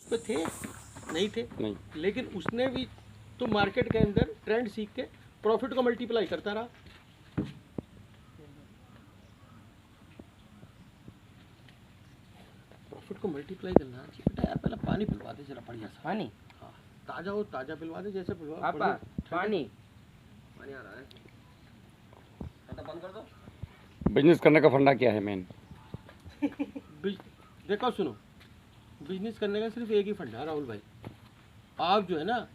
पे थे नहीं थे नहीं। लेकिन उसने भी तो मार्केट के अंदर ट्रेंड सीख के प्रॉफिट को मल्टीप्लाई करता रहा। प्रॉफिट को मल्टीप्लाई करना चाहिए बेटा। यार पहले पानी पिलवा दे जरा बढ़िया सा। पानी? हाँ ताज़ा हो, ताज़ा पिलवा दे जैसे पिलवा। पापा पानी पानी आ रहा है, बंद कर दो। बिजनेस करने का फंडा क्या है मेन? देखो सुनो, बिजनेस करने का सिर्फ एक ही फंडा है राहुल भाई। आप जो है ना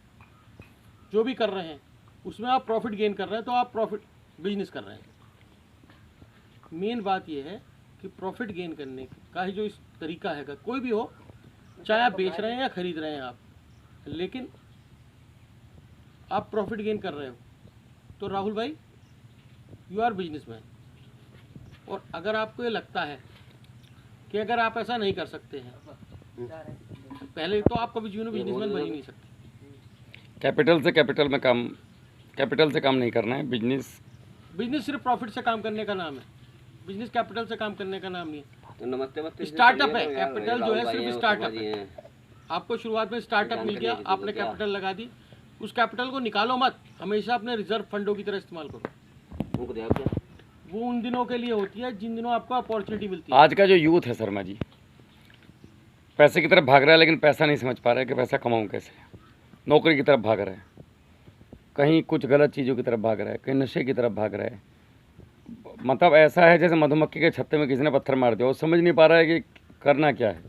जो भी कर रहे हैं उसमें आप प्रॉफिट गेन कर रहे हैं तो आप प्रॉफिट बिजनेस कर रहे हैं। मेन बात यह है कि प्रॉफिट गेन करने का ही जो इस तरीका है, कोई भी हो, चाहे आप बेच रहे हैं या खरीद रहे हैं आप, लेकिन आप प्रॉफिट गेन कर रहे हो तो राहुल भाई यू आर बिजनेसमैन। और अगर आपको ये लगता है कि अगर आप ऐसा नहीं कर सकते हैं पहले तो आप कभी जीवन में बिजनेसमैन बन ही नहीं सकते। कैपिटल से काम नहीं करना है। बिजनेस सिर्फ प्रॉफिट से काम करने का नाम है। बिजनेस कैपिटल से काम करने का नाम नहीं है। तो नमस्ते स्टार्टअप है, कैपिटल जो है सिर्फ स्टार्टअप है। आपको शुरुआत में स्टार्टअप मिल गया, आपने कैपिटल लगा दी, उस कैपिटल को निकालो मत, हमेशा अपने रिजर्व फंडों की तरह इस्तेमाल करो। वो उन दिनों के लिए होती है जिन दिनों आपको अपॉर्चुनिटी मिलती है। आज का जो यूथ है शर्मा जी, पैसे की तरफ भाग रहा है लेकिन पैसा नहीं समझ पा रहा है कि पैसा कमाऊं कैसे। नौकरी की तरफ भाग रहा है, कहीं कुछ गलत चीज़ों की तरफ भाग रहा है, कहीं नशे की तरफ भाग रहा है। मतलब ऐसा है जैसे मधुमक्खी के छत्ते में किसी ने पत्थर मार दिया, वो समझ नहीं पा रहा है कि करना क्या है।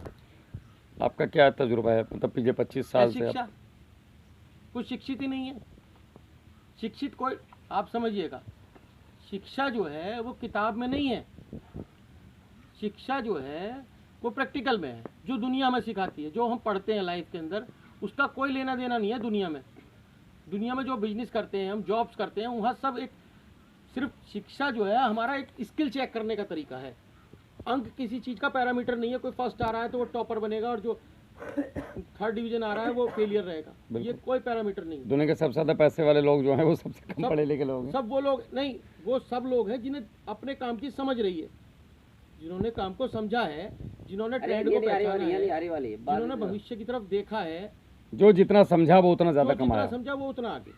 आपका क्या तजुर्बा है, मतलब पिछले 25 साल से? शिक्षा, कुछ शिक्षित ही नहीं है। शिक्षित कोई, आप समझिएगा, शिक्षा जो है वो किताब में नहीं है। शिक्षा जो है वो प्रैक्टिकल में है, जो दुनिया में सिखाती है, जो हम पढ़ते हैं लाइफ के अंदर, उसका कोई लेना देना नहीं है दुनिया में। दुनिया में जो बिजनेस करते हैं हम, जॉब्स करते हैं, वहाँ सब एक सिर्फ शिक्षा जो है हमारा एक स्किल चेक करने का तरीका है। अंक किसी चीज़ का पैरामीटर नहीं है। कोई फर्स्ट आ रहा है तो वो टॉपर बनेगा और जो थर्ड डिवीजन आ रहा है वो फेलियर रहेगा। ये कोई पैरामीटर नहीं है। दुनिया के सबसे ज़्यादा पैसे वाले लोग जो हैं वो सबसे कम पढ़े लिखे लोग हैं। सब वो लोग नहीं, वो सब लोग हैं जिन्हें अपने काम की समझ रही है, जिन्होंने काम को समझा है, जिन्होंने ट्रेंड को पहचाना है, जिन्होंने भविष्य की तरफ देखा है। जो जितना समझा वो उतना ज़्यादा कमाया, समझा वो उतना आगे।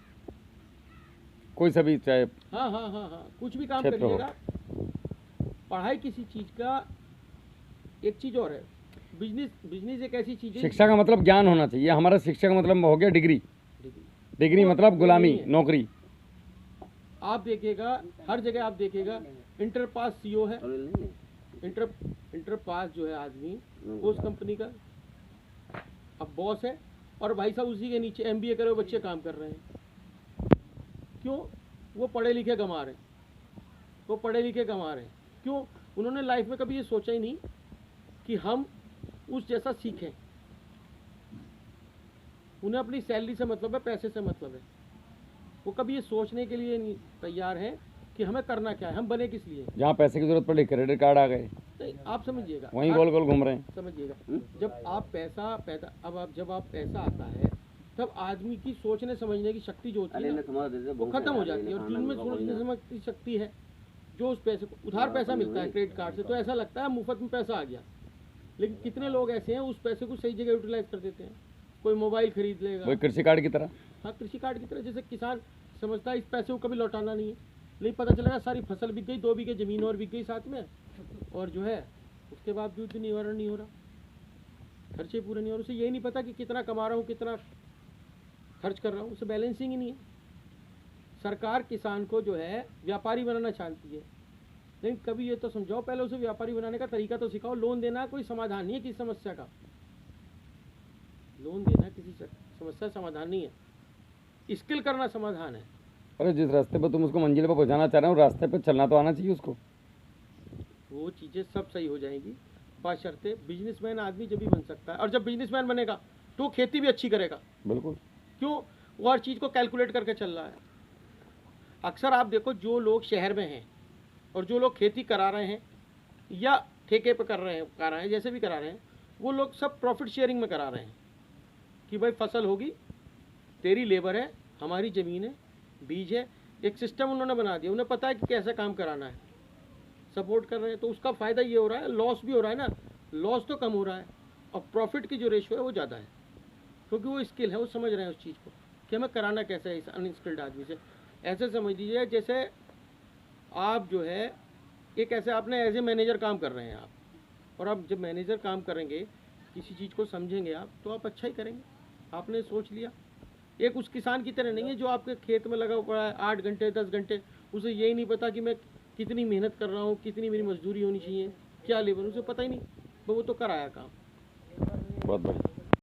कोई सभी चाहे हाँ कुछ भी काम करिएगा। पढ़ाई किसी चीज़ का एक चीज़ और है, बिजनेस एक ऐसी चीज़ है। शिक्षा का मतलब ज्ञान होना चाहिए। हमारा शिक्षा का मतलब हो गया डिग्री मतलब गुलामी, नौकरी। आप देखिएगा हर जगह, आप देखिएगा इंटर पास सीईओ है, इंटर पास जो है आदमी उस कंपनी का अब बॉस है, और भाई साहब उसी के नीचे एमबीए करे हुए बच्चे काम कर रहे हैं। क्यों? वो पढ़े लिखे कमा रहे हैं। क्यों? उन्होंने लाइफ में कभी ये सोचा ही नहीं कि हम उस जैसा सीखें। उन्हें अपनी सैलरी से मतलब है, पैसे से मतलब है। वो कभी ये सोचने के लिए नहीं तैयार है कि हमें करना क्या है, हम बने किस लिए। जहाँ पैसे की जरूरत पड़ी क्रेडिट कार्ड आ गए, आप समझिएगा, वहीं गोल गोल घूम रहे हैं। समझिएगा, जब आप पैसा पैदा, जब आप पैसा आता है तब आदमी की सोचने समझने की शक्ति जो होती है ना, वो खत्म हो जाती है। और दिन में सोचने समझने की शक्ति है जो उस पैसे को, उधार पैसा मिलता है क्रेडिट कार्ड से, तो ऐसा लगता है मुफ्त में पैसा आ गया। लेकिन कितने लोग ऐसे हैं उस पैसे को सही जगह यूटिलाइज कर देते हैं। कोई मोबाइल खरीद लेगा, वही कृषि कार्ड की तरह। हाँ, कृषि कार्ड की तरह। जैसे किसान समझता है इस पैसे को कभी लौटाना नहीं है, लेकिन पता चलेगा सारी फसल बिक गई, 2 बीघे ज़मीन और बिक गई साथ में, और जो है उसके बावजूद भी निवारण नहीं हो रहा, खर्चे पूरे नहीं हो रहे। उसे यही नहीं पता कि कितना कमा रहा हूँ, कितना खर्च कर रहा हूँ, उसे बैलेंसिंग ही नहीं है। सरकार किसान को जो है व्यापारी बनाना चाहती है, लेकिन कभी ये तो समझाओ, पहले उसे व्यापारी बनाने का तरीका तो सिखाओ। लोन देना कोई समाधान नहीं है किसी समस्या का। लोन देना किसी समस्या समाधान नहीं है, स्किल करना समाधान है। अरे जिस रास्ते पर तुम उसको मंजिल पर पहुंचाना चाह रहे हो, रास्ते पर चलना तो आना चाहिए उसको। वो चीज़ें सब सही हो जाएंगी बशर्ते बिजनेसमैन आदमी जब भी बन सकता है। और जब बिजनेसमैन बनेगा तो खेती भी अच्छी करेगा। बिल्कुल। क्यों? वो हर चीज़ को कैलकुलेट करके चल रहा है। अक्सर आप देखो, जो लोग शहर में हैं और जो लोग खेती करा रहे हैं या ठेके पे कर रहे हैं, जैसे भी करा रहे हैं, वो लोग सब प्रॉफिट शेयरिंग में करा रहे हैं कि भाई फसल होगी, तेरी लेबर है, हमारी ज़मीन है, बीज है। एक सिस्टम उन्होंने बना दिया, उन्हें पता है कि कैसे काम कराना है, सपोर्ट कर रहे हैं। तो उसका फ़ायदा ये हो रहा है, लॉस भी हो रहा है ना, लॉस तो कम हो रहा है। और प्रॉफिट की जो रेशियो है वो ज़्यादा है, क्योंकि वो स्किल है, वो समझ रहे हैं उस चीज़ को कि हमें कराना कैसे है इस अनस्किल्ड आदमी से। ऐसे समझ लीजिए जैसे आप जो है एक ऐसे आपने एज ए मैनेजर काम कर रहे हैं आप, और आप जब मैनेजर काम करेंगे, किसी चीज़ को समझेंगे आप, तो आप अच्छा ही करेंगे। आपने सोच लिया, एक उस किसान की तरह नहीं है जो आपके खेत में लगा पड़ा है 8 घंटे 10 घंटे, उसे यही नहीं पता कि मैं कितनी मेहनत कर रहा हूँ, कितनी मेरी मजदूरी होनी चाहिए, क्या लेबर, उसे पता ही नहीं, वो तो कर आया काम। बहुत बढ़िया।